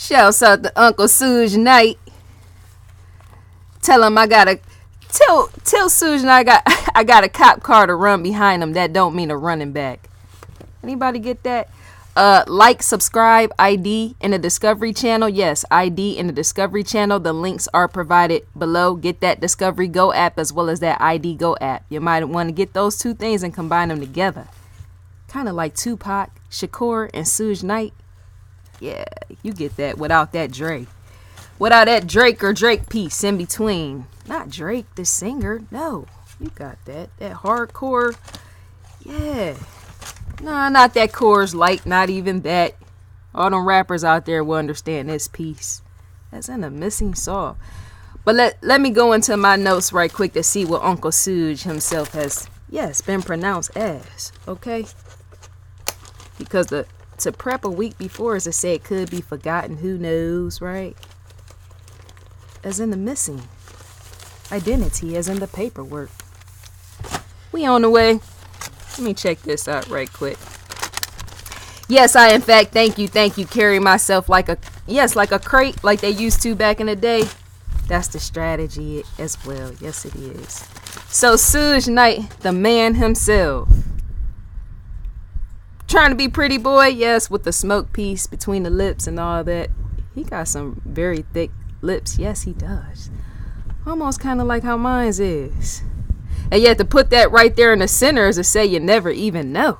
Shouts out to Uncle Suge Knight. Tell him I gotta tell Suge Knight I got a cop car to run behind him. That don't mean a running back. Anybody get that? Like, subscribe, ID in the Discovery Channel. Yes, ID in the Discovery Channel. The links are provided below. Get that Discovery Go app as well as that ID Go app. You might want to get those two things and combine them together. Kind of like Tupac, Shakur, and Suge Knight. Yeah, you get that without that Drake. Without that Drake or Drake piece in between. Not Drake, the singer. No, you got that. That hardcore. Yeah. Nah, not that Coors Light, not even that. All them rappers out there will understand this piece. That's in a missing song. But let me go into my notes right quick to see what Uncle Suge himself has, yes, been pronounced as. Okay? Because to prep a week before, as I said, it could be forgotten. Who knows, right? As in the missing. Identity, as in the paperwork. We on the way. Let me check this out right quick. Yes, I in fact, thank you, carry myself like a crate like they used to back in the day. That's the strategy as well. Yes, it is. So Suge Knight, the man himself. Trying to be pretty boy, yes, with the smoke piece between the lips and all that. He got some very thick lips. Yes, he does. Almost kind of like how mine is. And yet to put that right there in the center is to say you never even know.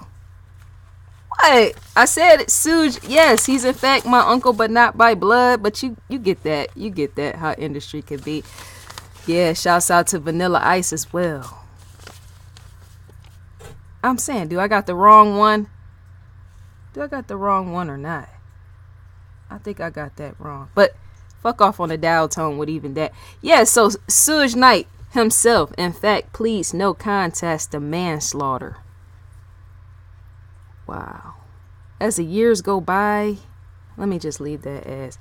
What? I said it, Suge. Yes, he's in fact my uncle, but not by blood. But you get that. You get that, how industry could be. Yeah, shouts out to Vanilla Ice as well. I'm saying, do I got the wrong one? Do I got the wrong one or not? I think I got that wrong. But fuck off on the dial tone with even that. Yeah, so Suge Knight himself, in fact, pleads no contest to manslaughter. Wow. As the years go by, let me just leave that as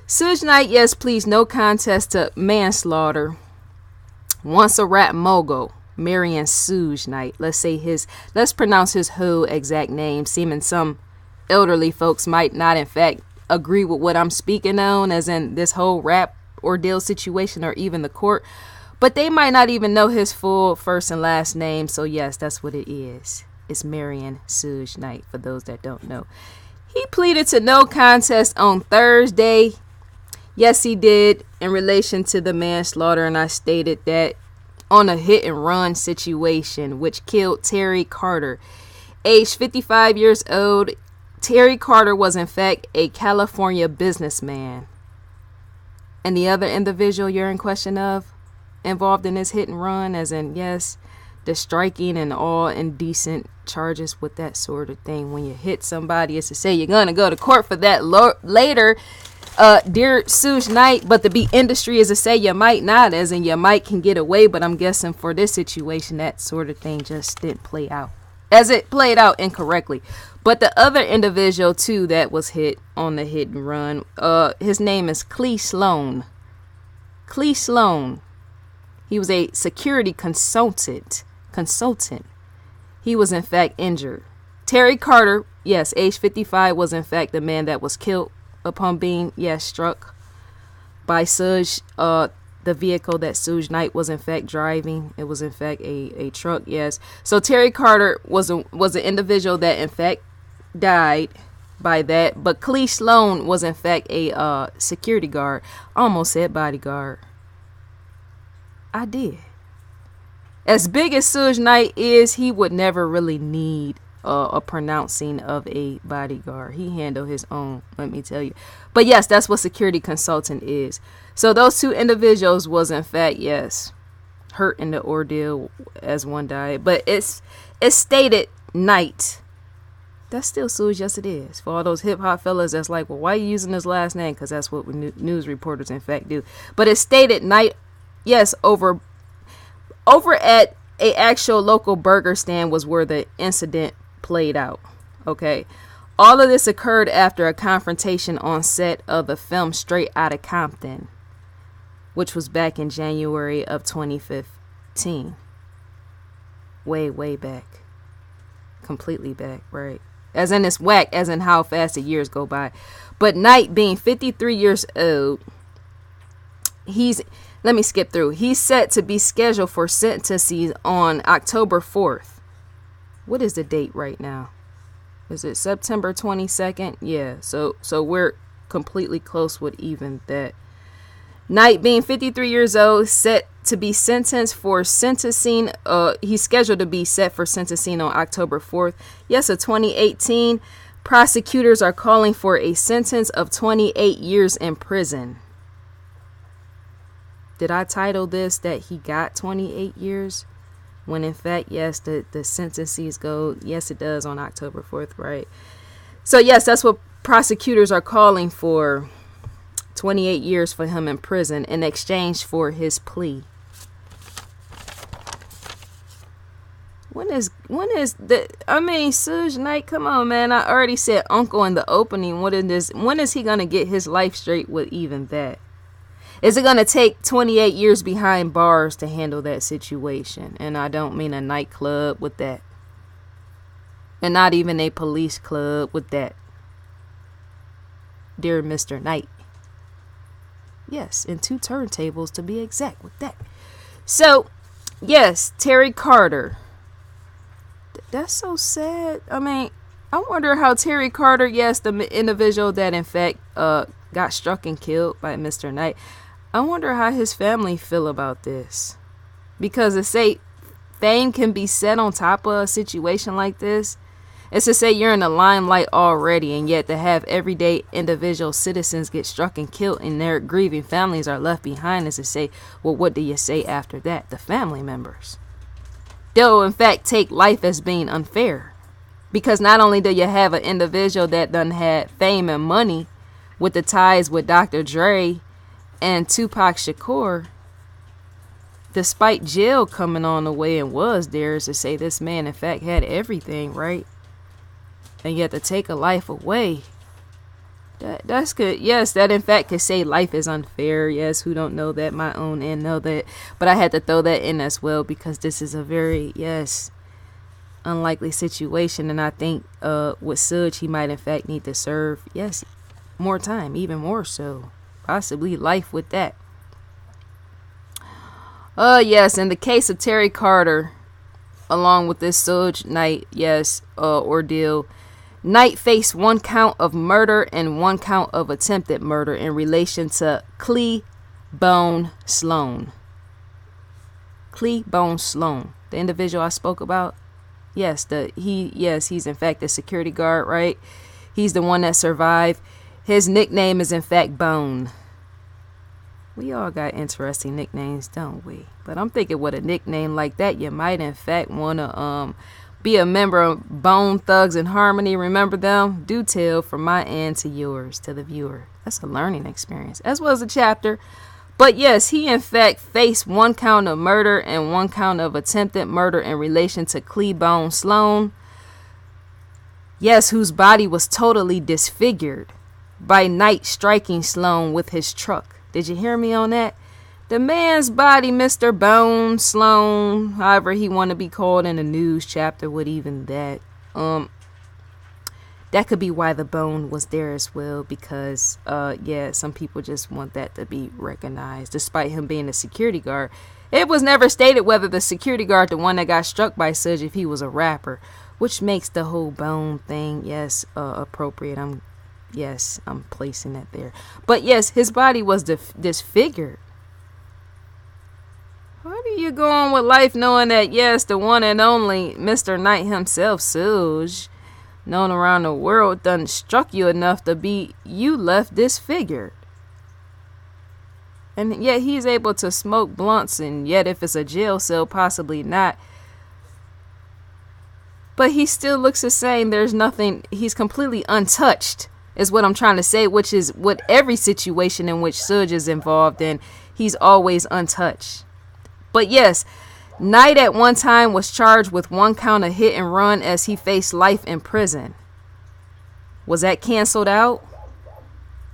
Suge Knight, yes, pleads no contest to manslaughter. Once a rap mogul, Marion Suge Knight. Let's pronounce his whole exact name, seeming some elderly folks might not, in fact, agree with what I'm speaking on, as in this whole rap ordeal situation or even the court. But they might not even know his full first and last name. So yes, that's what it is. It's Marion Suge Knight, for those that don't know. He pleaded to no contest on Thursday. Yes, he did, in relation to the manslaughter. And I stated that on a hit and run situation, which killed Terry Carter. Age 55 years old, Terry Carter was in fact a California businessman. And the other individual you're in question of, involved in this hit and run, as in, yes, the striking and all indecent charges with that sort of thing. When you hit somebody, it's to say you're gonna go to court for that later, dear Suge Knight. But to be industry is to say you might not, as in you might can get away. But I'm guessing for this situation, that sort of thing just didn't play out, as it played out incorrectly. But the other individual too that was hit on the hit and run, his name is Clee Sloan. Clee Sloan. He was a security consultant. He was in fact injured. Terry Carter, yes, age 55, was in fact the man that was killed upon being, yes, struck by Suge. The vehicle that Suge Knight was in fact driving, it was in fact a truck, yes. So Terry Carter was an individual that in fact died by that. But Clee Sloan was in fact a security guard. Almost said bodyguard. I did. As big as Suge Knight is, he would never really need a pronouncing of a bodyguard. He handled his own, let me tell you. But yes, that's what security consultant is. So those two individuals was in fact, yes, hurt in the ordeal as one died. But it's stated Knight. That's still Suge, yes it is. For all those hip hop fellas that's like, well, why are you using his last name? Because that's what news reporters in fact do. But it's stated Knight. Yes, over at a actual local burger stand was where the incident played out. Okay. All of this occurred after a confrontation on set of the film Straight Outta Compton, which was back in January of 2015. Way back. Completely back, right? as in it's whack, as in how fast the years go by. But Knight, being 53 years old, let me skip through. He's set to be scheduled for sentencing on October 4th. What is the date right now? Is it September 22nd? Yeah, so we're completely close with even that. Knight, being 53 years old, set to be sentenced for sentencing. He's scheduled to be set for sentencing on October 4th. Yes, of 2018. Prosecutors are calling for a sentence of 28 years in prison. Did I title this that he got 28 years? When in fact, yes, the sentences go, yes, it does on October 4th, right? So yes, that's what prosecutors are calling for. 28 years for him in prison in exchange for his plea. When is Suge Knight, come on, man. I already said uncle in the opening. When is he gonna get his life straight with even that? Is it gonna take 28 years behind bars to handle that situation? And I don't mean a nightclub with that. And not even a police club with that. Dear Mr. Knight. Yes, and 2 turntables to be exact with that. So, yes, Terry Carter. That's so sad. I mean, I wonder how Terry Carter, yes, the individual that in fact got struck and killed by Mr. Knight. I wonder how his family feel about this. Because to say fame can be set on top of a situation like this, it's to say you're in the limelight already, and yet to have everyday individual citizens get struck and killed and their grieving families are left behind is to say, well, what do you say after that? The family members. They'll in fact take life as being unfair. Because not only do you have an individual that done had fame and money with the ties with Dr. Dre and Tupac Shakur, despite jail coming on the way and was there, is to say this man in fact had everything, right? And yet to take a life away, that's good. Yes, that in fact could say life is unfair. Yes, who don't know that? My own end know that. But I had to throw that in as well because this is a very, yes, unlikely situation. And I think with Suge, he might in fact need to serve, yes, more time, even more so. Possibly life with that. Yes, in the case of Terry Carter, along with this Suge Knight, yes, ordeal, Knight faced 1 count of murder and 1 count of attempted murder in relation to Cleabone Sloan. Cleabone Sloan, the individual I spoke about. Yes, he's in fact a security guard, right? He's the one that survived. His nickname is in fact Bone. We all got interesting nicknames, don't we? But I'm thinking with a nickname like that, you might in fact want to be a member of Bone Thugs and Harmony. Remember them? Do tell from my end to yours, to the viewer. That's a learning experience, as well as a chapter. But yes, he in fact faced 1 count of murder and 1 count of attempted murder in relation to Cleabone Sloan. Yes, whose body was totally disfigured by Knight striking Sloan with his truck. Did you hear me on that? The man's body, Mr. Bone Sloan, however he want to be called in the news chapter with even that. That could be why the bone was there as well, because some people just want that to be recognized, despite him being a security guard. It was never stated whether the security guard, the one that got struck by Suge, if he was a rapper, which makes the whole bone thing, appropriate. I'm placing that there. But yes, his body was disfigured. How do you go on with life knowing that, yes, the one and only Mr. Knight himself, Suge, known around the world, done struck you enough to be you left disfigured? And yet he's able to smoke blunts, and yet if it's a jail cell, possibly not. But he still looks the same. There's nothing, he's completely untouched, is what I'm trying to say, which is what every situation in which Suge is involved in, he's always untouched. But yes, Knight at one time was charged with 1 count of hit and run as he faced life in prison. Was that canceled out?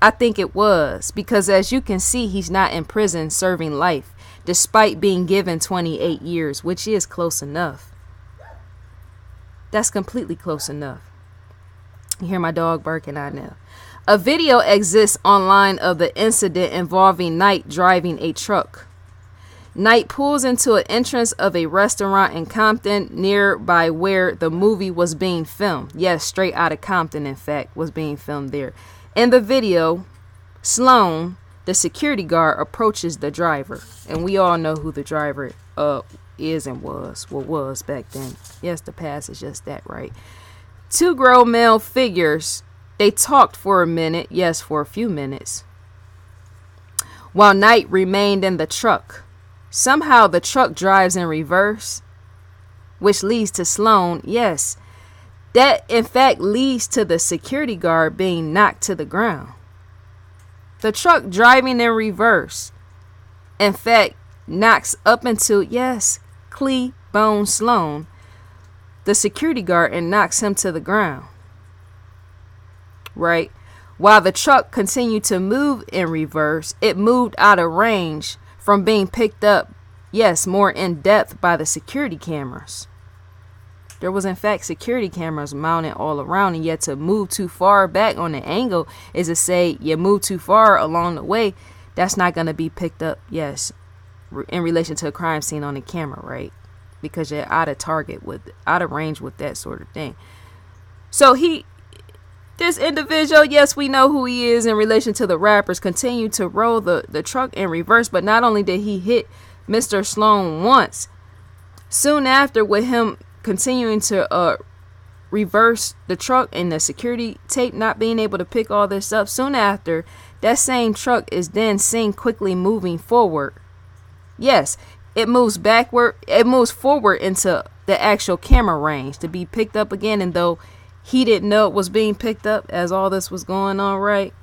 I think it was, because as you can see, he's not in prison serving life, despite being given 28 years, which is close enough. That's completely close enough. You hear my dog barking, I know. A video exists online of the incident involving Knight driving a truck. Knight pulls into an entrance of a restaurant in Compton, nearby where the movie was being filmed. Yes, straight out of Compton, in fact, was being filmed there. In the video, Sloan, the security guard, approaches the driver. And we all know who the driver is and was back then. Yes, the past is just that, right? Two grown male figures, they talked for a minute, yes, for a few minutes, while Knight remained in the truck. Somehow the truck drives in reverse, which leads to Sloan, yes, that in fact leads to the security guard being knocked to the ground. The truck driving in reverse, in fact, knocks up into, yes, Cleabone Sloan, the security guard, and knocks him to the ground. Right? While the truck continued to move in reverse, it moved out of range from being picked up, yes, more in depth by the security cameras. There was in fact security cameras mounted all around, and yet to move too far back on the angle is to say you move too far along the way, that's not going to be picked up, yes, in relation to a crime scene on the camera, right? Because you're out of range with that sort of thing. So this individual, yes, we know who he is in relation to the rappers, continued to roll the truck in reverse. But not only did he hit Mr. Sloan once, soon after, with him continuing to reverse the truck and the security tape not being able to pick all this up, soon after, that same truck is then seen quickly moving forward. Yes, it moves forward into the actual camera range to be picked up again, and though he didn't know it was being picked up as all this was going on, right?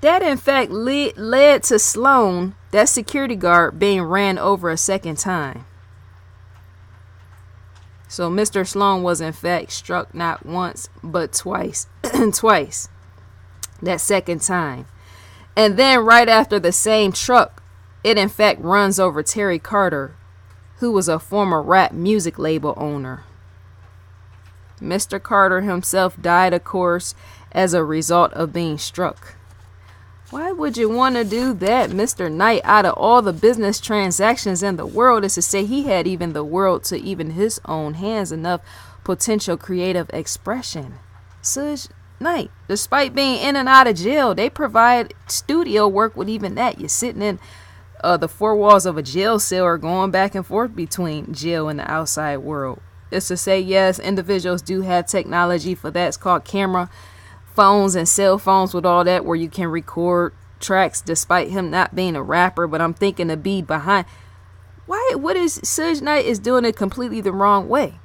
That in fact led to Sloan, that security guard, being ran over a second time. So Mr. Sloan was in fact struck not once but twice. Twice. That second time. And then right after, the same truck, it in fact runs over Terry Carter, who was a former rap music label owner. Mr. Carter himself died, of course, as a result of being struck. Why would you want to do that? Mr. Knight, out of all the business transactions in the world, is to say he had even the world to even his own hands, enough potential creative expression. Suge Knight, despite being in and out of jail, they provide studio work with even that. You're sitting in the four walls of a jail cell or going back and forth between jail and the outside world. It's to say, yes, individuals do have technology for that. It's called camera phones and cell phones with all that, where you can record tracks despite him not being a rapper. But I'm thinking to be behind. What is Suge Knight is doing it completely the wrong way?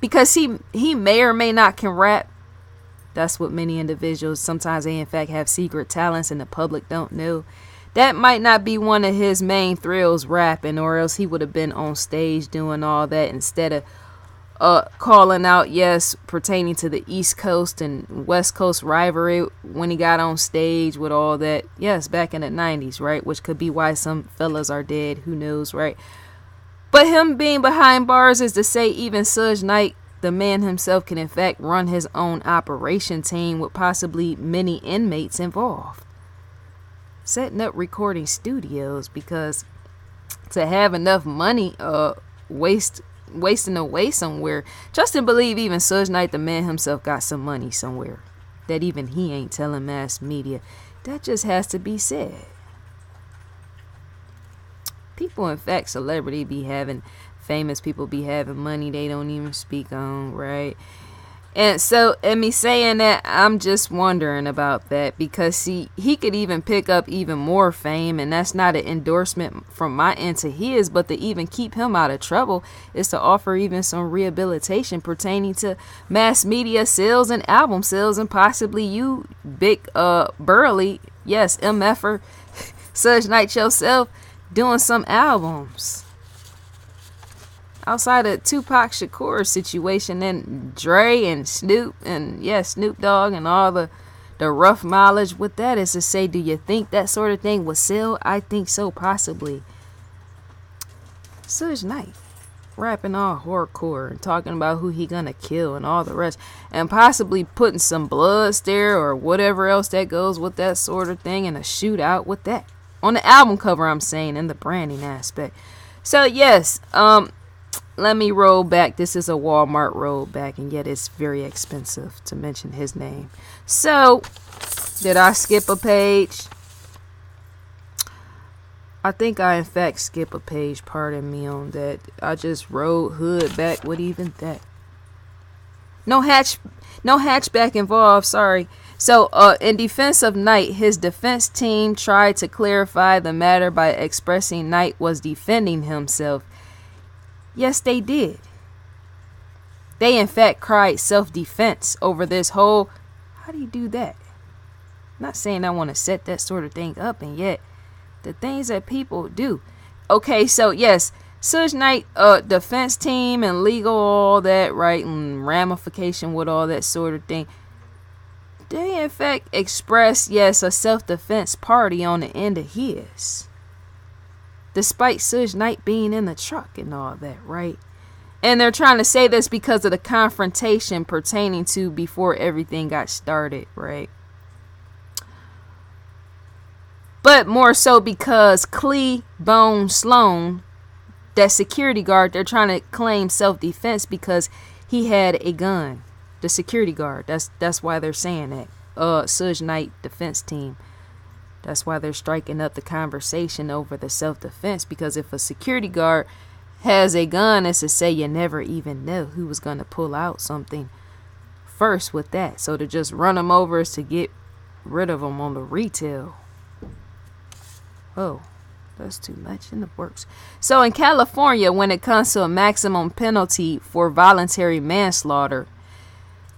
Because he may or may not can rap. That's what many individuals, sometimes they in fact have secret talents and the public don't know. That might not be one of his main thrills, rapping, or else he would have been on stage doing all that instead of calling out, yes, pertaining to the East Coast and West Coast rivalry when he got on stage with all that, yes, back in the 90s, right? Which could be why some fellas are dead, who knows, right? But him being behind bars is to say even Suge Knight, the man himself, can in fact run his own operation team with possibly many inmates involved. Setting up recording studios, because to have enough money wasting away somewhere, trust and believe even Suge Knight, the man himself, got some money somewhere that even he ain't telling mass media. That just has to be said. People, in fact, famous people be having money they don't even speak on, right? And so, and me saying that, I'm just wondering about that, because he could even pick up even more fame, and that's not an endorsement from my end to his, but to even keep him out of trouble is to offer even some rehabilitation pertaining to mass media sales and album sales, and possibly you, big burly, yes, MFer, Suge Knight yourself, doing some albums. Outside of Tupac Shakur's situation, and Dre and Snoop and Snoop Dogg and all the rough mileage with that, is to say, do you think that sort of thing would sell? I think so, possibly. Suge Knight. rapping all hardcore and talking about who he gonna kill and all the rest, and possibly putting some blood there or whatever else that goes with that sort of thing, and a shootout with that on the album cover, I'm saying, in the branding aspect. So yes, let me roll back. This is a Walmart rollback, and yet it's very expensive to mention his name. So did I skip a page? I think I in fact skip a page, pardon me on that. I just wrote hood back with even that. No hatchback involved, sorry. So in defense of Knight, his defense team tried to clarify the matter by expressing Knight was defending himself. Yes, they did. They in fact cried self-defense over this whole, how do you do that? I'm not saying I want to set that sort of thing up, and yet the things that people do. Okay, so yes, Suge Knight defense team and legal, all that, right, and ramification with all that sort of thing. They in fact express, yes, a self-defense party on the end of his, despite Suge Knight being in the truck and all that, right? And they're trying to say this because of the confrontation pertaining to before everything got started, right? But more so because Clee Bone Sloan, that security guard, they're trying to claim self-defense because he had a gun. The security guard. That's why they're saying that. Suge Knight defense team. That's why they're striking up the conversation over the self-defense, because if a security guard has a gun, it's to say you never even know who was going to pull out something first with that. So to just run them over is to get rid of them on the retail. Oh, that's too much in the works. So in California, when it comes to a maximum penalty for voluntary manslaughter,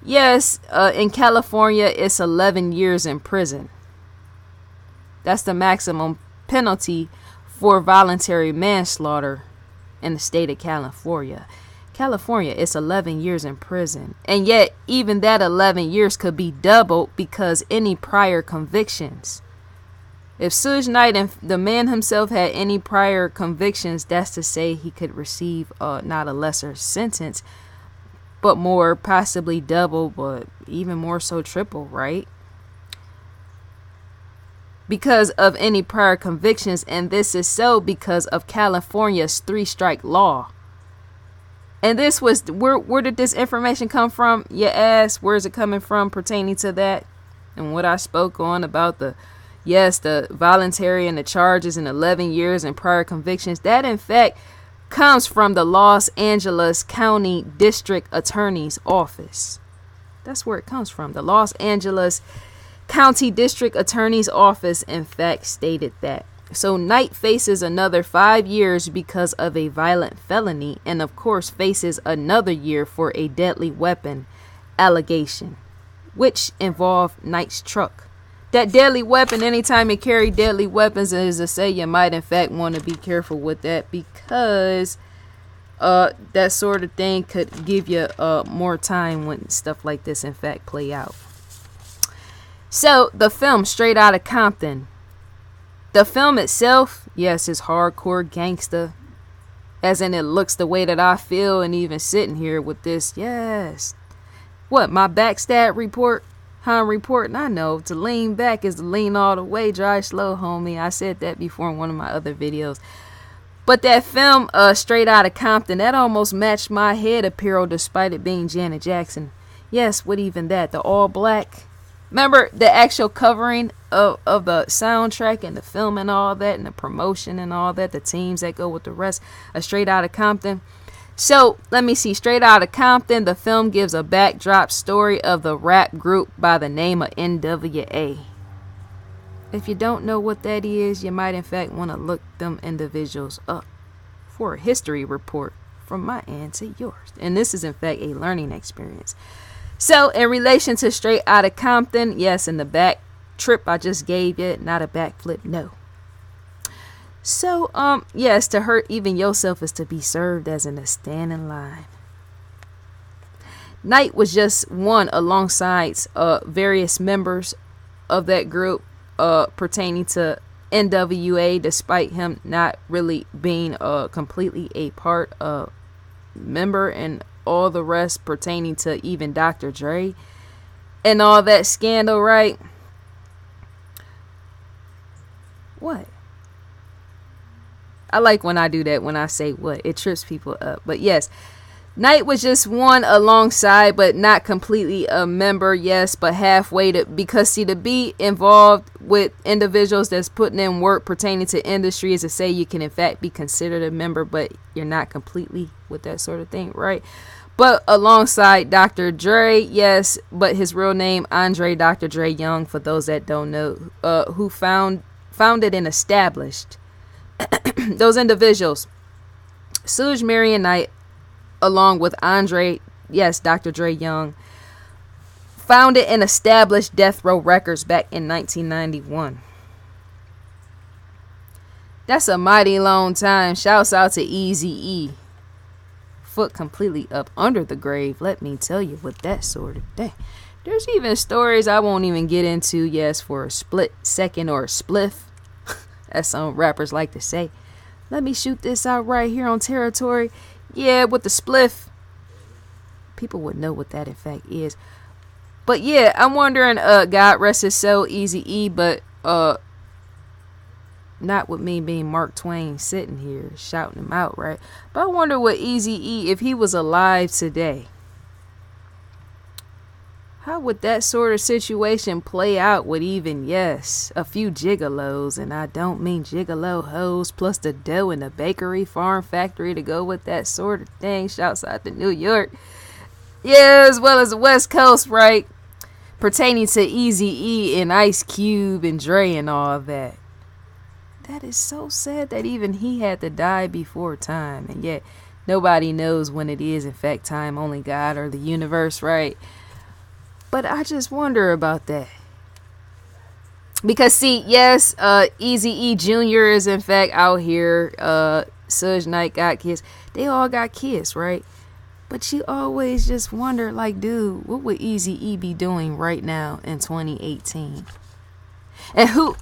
yes, in California, it's 11 years in prison. That's the maximum penalty for voluntary manslaughter in the state of California. California, it's 11 years in prison. And yet, even that 11 years could be doubled because any prior convictions. If Suge Knight and the man himself had any prior convictions, that's to say he could receive not a lesser sentence, but more, possibly double, but even more so triple, right? Because of any prior convictions, and this is so because of California's 3-strike law. And this was, where did this information come from? You ask, where is it coming from pertaining to that? And what I spoke on about the voluntary and the charges and 11 years and prior convictions, that in fact comes from the Los Angeles County District Attorney's Office. That's where it comes from. The Los Angeles County District Attorney's Office, in fact, stated that. So Knight faces another 5 years because of a violent felony, and of course faces another year for a deadly weapon allegation, which involved Knight's truck. That deadly weapon, anytime you carry deadly weapons, is to say you might in fact want to be careful with that, because that sort of thing could give you more time when stuff like this in fact play out. So the film Straight Outta Compton. The film itself, yes, is hardcore gangsta, as in it looks the way that I feel, and even sitting here with this, yes. What, my backstab report? I'm reporting, I know, to lean back is to lean all the way, drive slow, homie. I said that before in one of my other videos. But that film, Straight Outta Compton, that almost matched my head apparel despite it being Janet Jackson. Yes, what even that? The all black. Remember the actual covering of the soundtrack and the film and all that, and the promotion and all that, the teams that go with the rest of Straight Outta Compton. So, let me see. Straight Outta Compton, the film gives a backdrop story of the rap group by the name of NWA. If you don't know what that is, you might in fact want to look them individuals up for a history report from my end to yours. And this is in fact a learning experience. So, in relation to Straight Outta Compton, yes, in the back trip I just gave you, not a backflip, no. So, yes, to hurt even yourself is to be served as in a stand in line. Knight was just one alongside various members of that group pertaining to NWA, despite him not really being completely a part of member and all the rest pertaining to even Dr. Dre and all that scandal, right? What? I like when I do that, when I say what. It trips people up. But yes, Knight was just one alongside, but not completely a member, yes, but halfway to, because see, to be involved with individuals that's putting in work pertaining to industry is to say you can in fact be considered a member, but you're not completely with that sort of thing, right? But alongside Dr. Dre, yes, but his real name, Andre Dr. Dre Young, for those that don't know, who founded and established those individuals, Suge, Marion Knight, along with Andre, yes, Dr. Dre Young, founded and established Death Row Records back in 1991. That's a mighty long time. Shouts out to Eazy-E. Foot completely up under the grave, let me tell you, with that sort of thing. There's even stories I won't even get into, yes, for a split second or a spliff, as some rappers like to say. Let me shoot this out right here on territory. Yeah, with the spliff. People would know what that in fact is. But yeah, I'm wondering, God rest his soul, Eazy-E, but not with me being Mark Twain sitting here shouting him out, right? But I wonder what Eazy-E, if he was alive today, how would that sort of situation play out with even, yes, a few gigolos, and I don't mean gigolo hoes, plus the dough in the bakery, farm, factory to go with that sort of thing. Shouts out to New York. Yeah, as well as the West Coast, right? Pertaining to Eazy-E and Ice Cube and Dre and all that. That is so sad that even he had to die before time, and yet nobody knows when it is in fact time, only God or the universe, right? But I just wonder about that. Because see, yes, Eazy-E Jr. is in fact out here. Suge Knight got kids. They all got kids, right? But you always just wonder, like, dude, what would Eazy-E be doing right now in 2018? And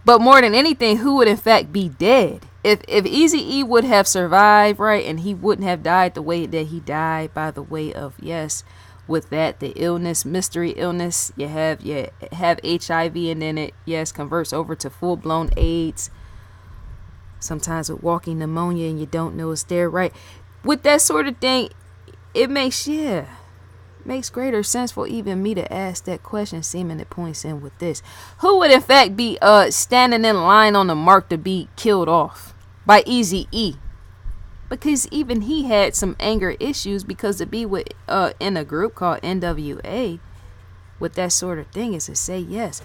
but more than anything, who would in fact be dead? If Eazy-E would have survived, right, and he wouldn't have died the way that he died, by the way of, yes, with that, the illness, mystery illness, you have HIV, and then it, yes, converts over to full-blown AIDS. Sometimes with walking pneumonia and you don't know it's there, right? With that sort of thing, it makes greater sense for even me to ask that question, seeming it points in with this. Who would in fact be standing in line on the mark to be killed off by Eazy-E? Because even he had some anger issues, because to be with in a group called NWA with that sort of thing is to say, yes,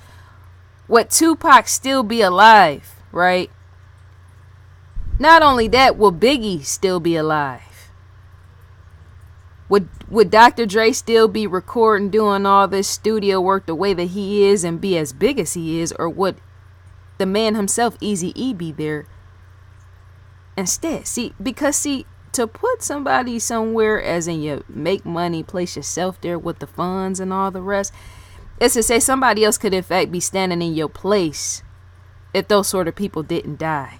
would Tupac still be alive, right? Not only that, will Biggie still be alive? Would Dr. Dre still be recording, doing all this studio work the way that he is and be as big as he is? Or would the man himself, Eazy-E, be there instead? Because to put somebody somewhere, as in you make money, place yourself there with the funds and all the rest, is to say somebody else could in fact be standing in your place if those sort of people didn't die.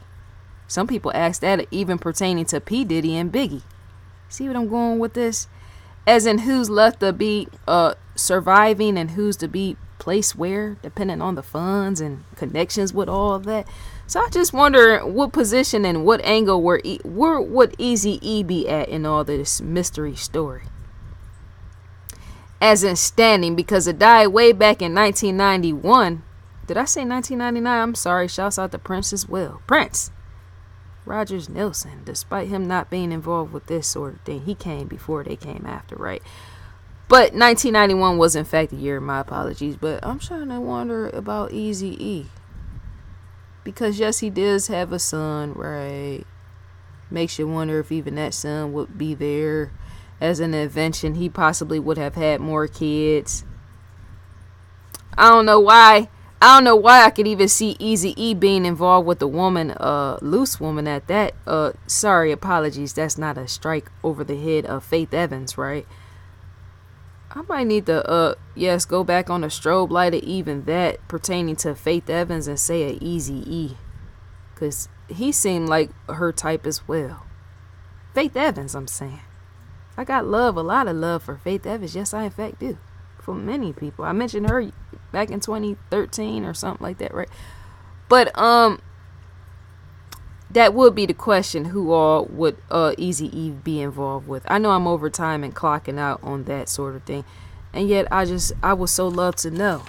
Some people ask that even pertaining to P. Diddy and Biggie. See what I'm going with this? As in who's left to be surviving and who's to be placed where, depending on the funds and connections with all of that. So I just wonder what position and what angle where would Eazy-E be at in all this mystery story. As in standing, because it died way back in 1991. Did I say 1999? I'm sorry. Shouts out to Prince as well. Prince Rogers Nelson, despite him not being involved with this sort of thing, he came before, they came after, right? But 1991 was in fact the year, my apologies. But I'm trying to wonder about Eazy-E. Because yes, he does have a son, right? Makes you wonder if even that son would be there as an invention. He possibly would have had more kids. I don't know why I could even see Eazy-E being involved with a woman, loose woman at that. Sorry, apologies. That's not a strike over the head of Faith Evans, right? I might need to, yes, go back on the strobe light of even that pertaining to Faith Evans and say a Eazy-E. Because he seemed like her type as well. Faith Evans, I'm saying. I got love, a lot of love for Faith Evans. Yes, I in fact do. For many people. I mentioned her back in 2013 or something like that, right? But that would be the question, who all would Eazy-E be involved with. I know I'm over time and clocking out on that sort of thing. And yet I would so love to know.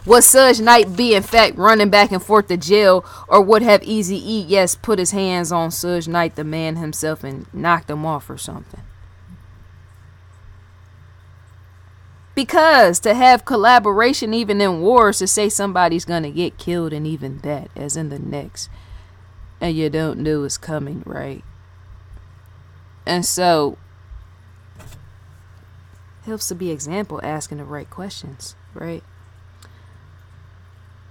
Would Suge Knight be in fact running back and forth to jail, or would have Eazy-E, yes, put his hands on Suge Knight, the man himself, and knocked him off or something? Because to have collaboration even in wars, to say somebody's gonna get killed, and even that, as in the next, and you don't know it's coming, right? And so helps to be example, asking the right questions, right?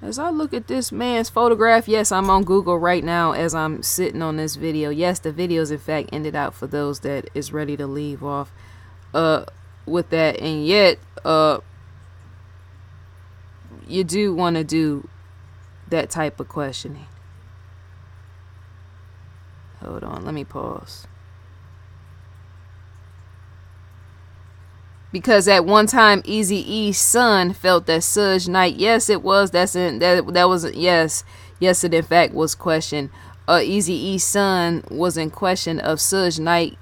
As I look at this man's photograph, yes, I'm on Google right now as I'm sitting on this video. Yes, the videos in fact ended out for those that is ready to leave off with that. And yet you do want to do that type of questioning. Hold on, let me pause. Because at one time, Eazy-E's son felt that Suge Knight, yes, it was. That was yes, it in fact was questioned. Eazy-E's son was in question of Suge Knight,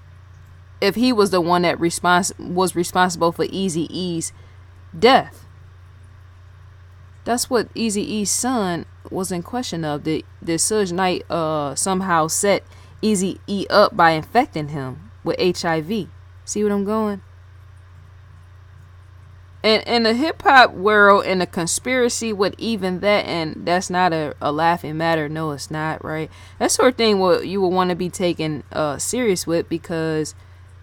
if he was the one that was responsible for Eazy-E's death. That's what Eazy-E's son was in question of. Did Suge Knight somehow set Eazy-E up by infecting him with HIV? See what I'm going? And in the hip-hop world, in the conspiracy with even that, and that's not a laughing matter. No, it's not, right? That sort of thing what you would want to be taken serious with, because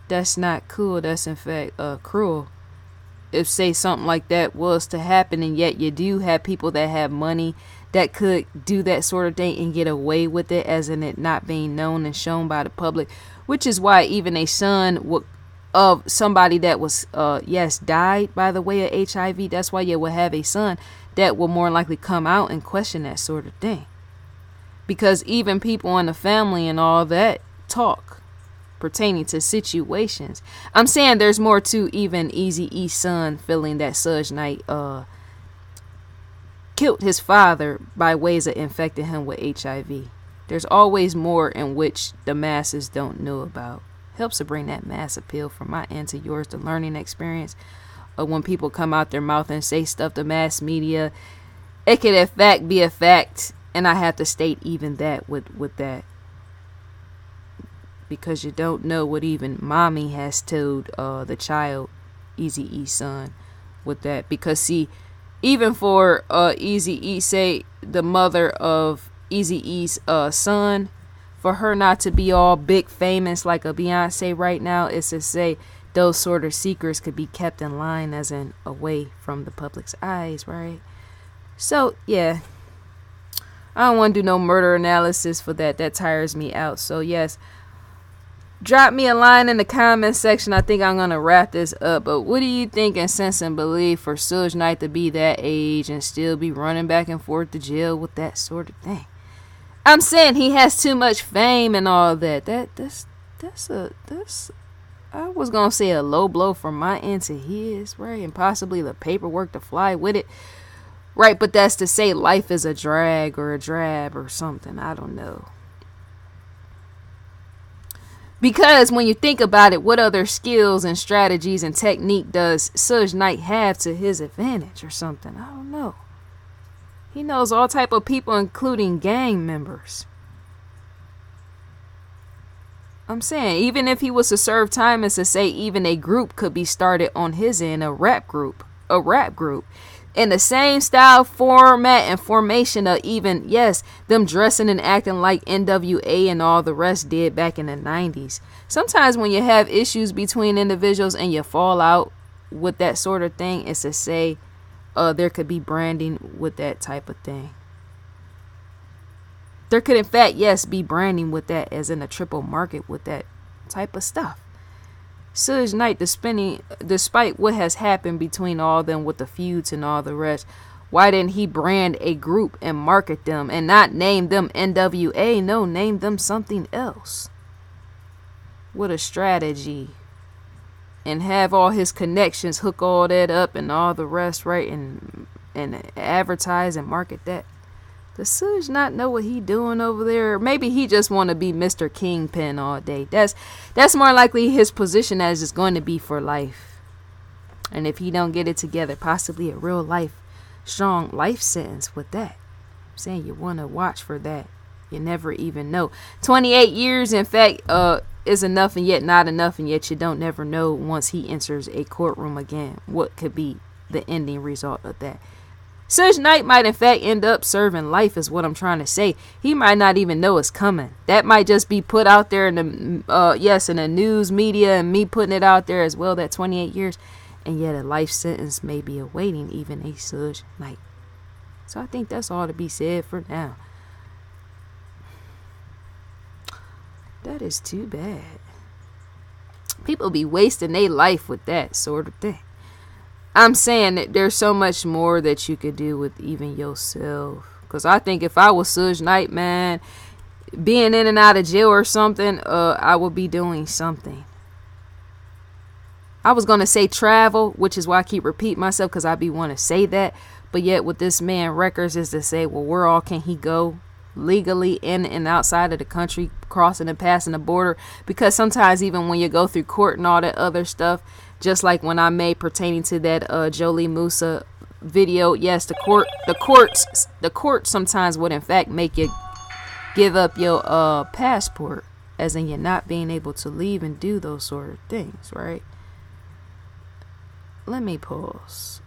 that's not cool. That's, in fact, cruel. If, say, something like that was to happen, and yet you do have people that have money that could do that sort of thing and get away with it, as in it not being known and shown by the public, which is why even a son would... of somebody that was died by the way of HIV, that's why you will have a son that will more likely come out and question that sort of thing, because even people in the family and all that talk pertaining to situations. I'm saying there's more to even Eazy-E's son feeling that Suge Knight killed his father by ways of infecting him with HIV. There's always more in which the masses don't know about. Helps to bring that mass appeal from my end to yours, the learning experience. When people come out their mouth and say stuff to mass media, it can in fact be a fact, and I have to state even that with that, because you don't know what even mommy has told the child, Eazy-E's son, with that. Because see, even for Eazy-E, say the mother of Eazy-E's son, for her not to be all big famous like a Beyonce right now, is to say those sort of secrets could be kept in line, as in away from the public's eyes, right? So yeah, I don't want to do no murder analysis for that. That tires me out. So yes, drop me a line in the comment section. I think I'm gonna wrap this up. But what do you think in sense and belief for Suge Knight to be that age and still be running back and forth to jail with that sort of thing? I'm saying he has too much fame and all that. That's I was gonna say a low blow from my end to his, right? And possibly the paperwork to fly with it, right? But that's to say life is a drag or a drab or something. I don't know. Because when you think about it, what other skills and strategies and technique does Suge Knight have to his advantage or something? I don't know. He knows all type of people, including gang members. I'm saying, even if he was to serve time, as to say even a group could be started on his end, a rap group, in the same style, format, and formation of even, yes, them dressing and acting like NWA and all the rest did back in the 90s. Sometimes when you have issues between individuals and you fall out with that sort of thing, it's to say, there could be branding with that type of thing. There could, in fact, yes, be branding with that, as in a triple market with that type of stuff. Suge Knight, despite what has happened between all them with the feuds and all the rest, why didn't he brand a group and market them and not name them NWA? No, name them something else. with a strategy and have all his connections, hook all that up and all the rest, right? And advertise and market that. Does Suge not know what he doing over there? Maybe he just want to be Mr. Kingpin all day. That's more likely his position as is going to be for life. And if he don't get it together, possibly a real life, strong life sentence with that. I'm saying you want to watch for that. You never even know. 28 years, in fact, is enough and yet not enough, and yet you don't never know once he enters a courtroom again what could be the ending result of that. Suge Knight might in fact end up serving life is what I'm trying to say. He might not even know it's coming. That might just be put out there in the in the news media and me putting it out there as well, that 28 years, and yet a life sentence may be awaiting even a Suge Knight. So I think that's all to be said for now. That is too bad. People be wasting their life with that sort of thing. I'm saying that there's so much more that you could do with even yourself. Because I think if I was Suge Knight, man, being in and out of jail or something, I would be doing something. I was going to say travel, which is why I keep repeating myself, because I be want to say that. But yet with this man records is to say, well, where all can he go legally in and outside of the country, crossing and passing the border? Because sometimes even when you go through court and all that other stuff, just like when I made pertaining to that Jolie Musa video, yes, the court sometimes would in fact make you give up your passport, as in you're not being able to leave and do those sort of things, right? Let me pause.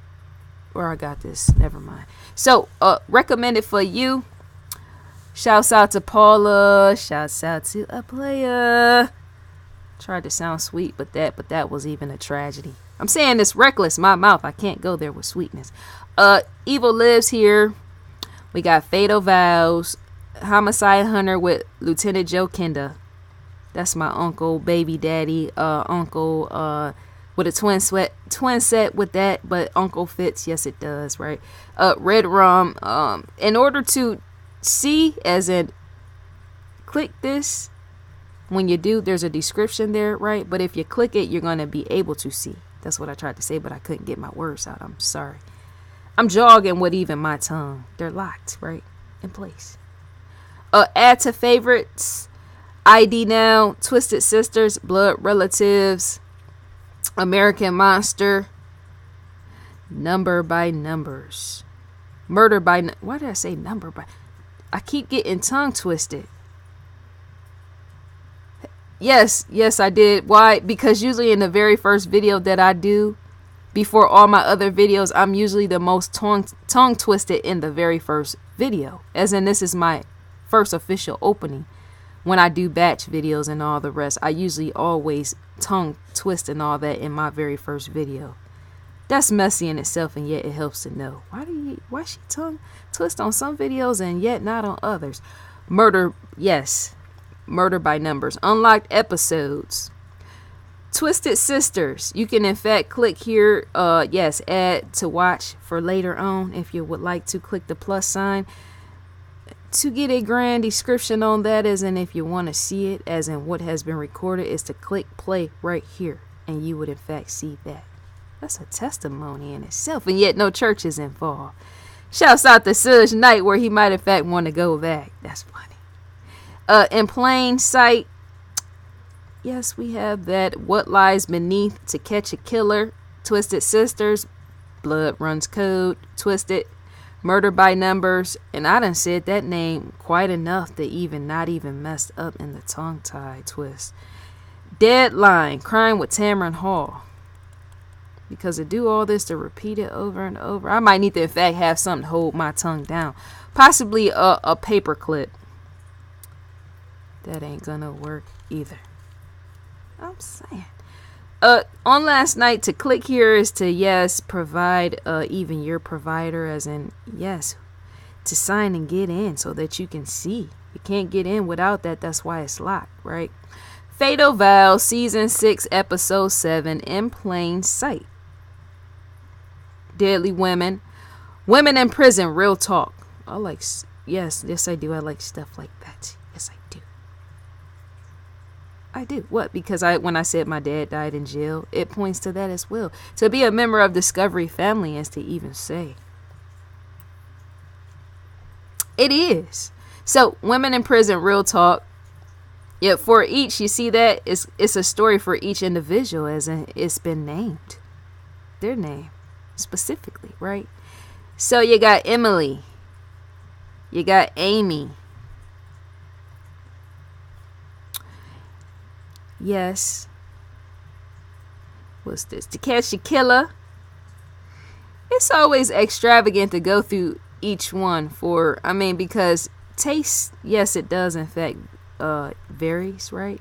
Where I got this, never mind. So recommended for you. Shouts out to Paula. Shouts out to a player. Tried to sound sweet, but that was even a tragedy. I'm saying it's reckless. My mouth, I can't go there with sweetness. Evil Lives here. We got Fatal Vows. Homicide Hunter with Lieutenant Joe Kenda. That's my uncle, baby daddy, uncle, with a twin set with that, but uncle fits. Yes, it does, right? Red Rum. In order to see, as in click this, when you do, there's a description there, right? But if you click it, you're going to be able to see. That's what I tried to say, but I couldn't get my words out. I'm sorry. I'm jogging with even my tongue. They're locked, right? In place. Add to favorites. ID Now. Twisted Sisters. Blood Relatives. American Monster. Number by Numbers. Murder by... Why did I say number by... I keep getting tongue twisted. Yes, I did. Why? Because usually in the very first video that I do, before all my other videos, I'm usually the most tongue twisted in the very first video. As in, this is my first official opening. When I do batch videos and all the rest, I usually always tongue twist and all that in my very first video. That's messy in itself, and yet it helps to know. Why she tongue twist on some videos and yet not on others? Murder, yes. Murder by Numbers. Unlocked episodes. Twisted Sisters. You can in fact click here. Yes, add to watch for later on if you would like to. Click the plus sign to get a grand description on that, as in if you want to see it, as in what has been recorded, is to click play right here, and you would in fact see that. That's a testimony in itself, and yet no church is involved. Shouts out to Suge Knight, where he might in fact want to go back. That's funny. In plain sight, yes, we have that. What Lies Beneath, To Catch a Killer. Twisted Sisters, Blood Runs Code. Twisted, Murder by Numbers, and I done said that name quite enough to not even messed up in the tongue tie twist. Deadline, Crime with Tamron Hall. Because to do all this, to repeat it over and over, I might need to in fact have something to hold my tongue down. Possibly a paper clip. That ain't gonna work either. I'm saying. On last night, to click here is to, yes, provide even your provider, as in, yes, to sign and get in so that you can see. You can't get in without that. That's why it's locked, right? Fatal Vows, Season 6, Episode 7, In Plain Sight. Deadly Women. Women in Prison, Real Talk. I like, yes, I do. I like stuff like that. Yes, I do. I do. What? Because when I said my dad died in jail, it points to that as well. To be a member of Discovery family is to even say. It is. So, women in prison, real talk. Yeah, for each, you see that? It's a story for each individual, as in it's been named. Their name, specifically, right? So, you got Emily. You got Amy. Yes. What's this? To Catch a Killer. It's always extravagant to go through each one because taste, yes, it does in fact varies, right?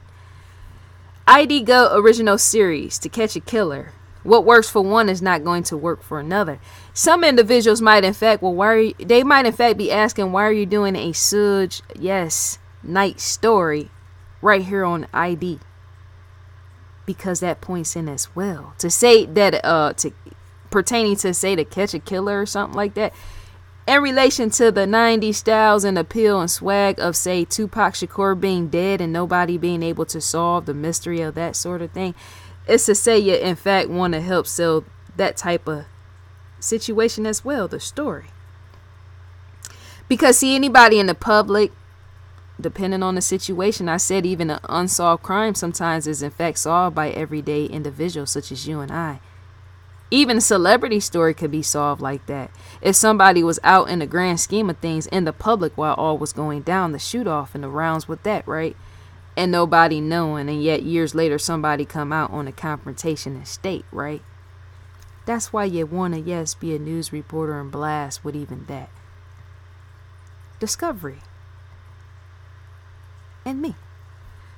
ID Go original series, To Catch a Killer. What works for one is not going to work for another. Some individuals might in fact, they might in fact be asking, why are you doing a Suge, yes, night story right here on ID? Because that points in as well. To say that, pertaining to say To Catch a Killer or something like that, in relation to the 90s styles and appeal and swag of, say, Tupac Shakur being dead and nobody being able to solve the mystery of that sort of thing, it's to say you in fact want to help sell that type of situation as well, the story. Because see, anybody in the public, depending on the situation, I said even an unsolved crime sometimes is in fact solved by everyday individuals such as you and I. Even a celebrity story could be solved like that. If somebody was out in the grand scheme of things in the public while all was going down, the shoot off and the rounds with that, right? And nobody knowing, and yet years later somebody come out on a confrontation and state, right? That's why you want to, yes, be a news reporter and blast with even that. Discovery. And me.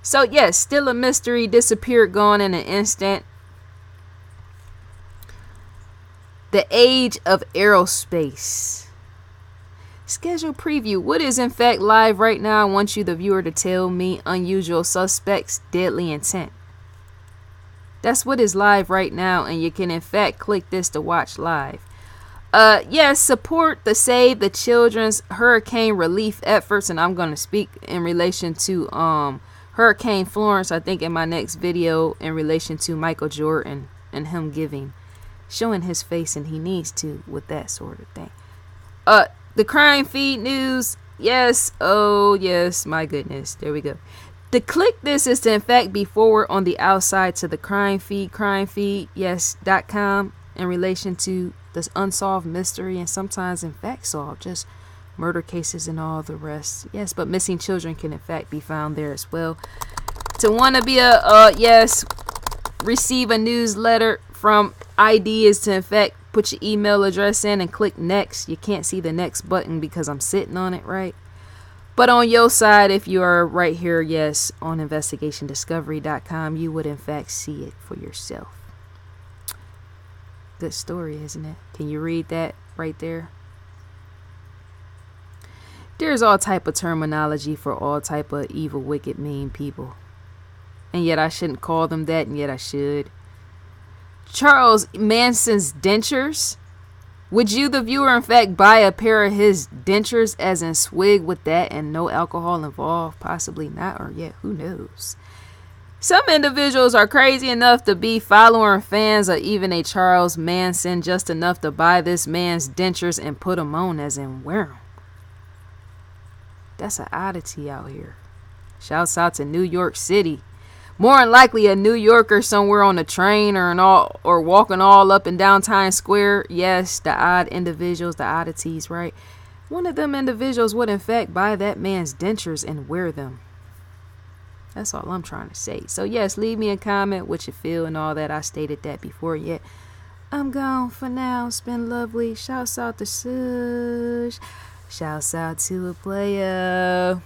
So yes, still a mystery, disappeared, gone in an instant. The age of aerospace. Schedule preview. What is in fact live right now? I want you, the viewer, to tell me. Unusual Suspects, Deadly Intent. That's what is live right now, and you can in fact click this to watch live. Yes, support the Save the Children's hurricane relief efforts, and I'm going to speak in relation to Hurricane Florence, I think, in my next video, in relation to Michael Jordan and him showing his face, and he needs to with that sort of thing. The crime feed news. Yes. Oh yes, my goodness, there we go. To click this is to in fact be forward on the outside to the crime feed, yes.com, in relation to this unsolved mystery, and sometimes in fact solved, just murder cases and all the rest. Yes, but missing children can in fact be found there as well. To want to be receive a newsletter from ID is to in fact put your email address in and click next. You can't see the next button because I'm sitting on it, right? But on your side, if you are right here, yes, on investigationdiscovery.com, you would in fact see it for yourself. Good story, isn't it? Can you read that right there? There's all type of terminology for all type of evil, wicked, mean people. And yet I shouldn't call them that, and yet I should. Charles Manson's dentures. Would you, the viewer, in fact buy a pair of his dentures, as in swig with that and no alcohol involved? Possibly not, or yet who knows. Some individuals are crazy enough to be follower fans of even a Charles Manson, just enough to buy this man's dentures and put them on, as in wear them. That's an oddity out here. Shouts out to New York City. More than likely a New Yorker somewhere on a train or walking all up and down Times Square. Yes, the odd individuals, the oddities, right? One of them individuals would in fact buy that man's dentures and wear them. That's all I'm trying to say. So yes, leave me a comment what you feel and all that. I stated that before, yet I'm gone for now. It's been lovely. Shouts out to Suge. Shouts out to a player.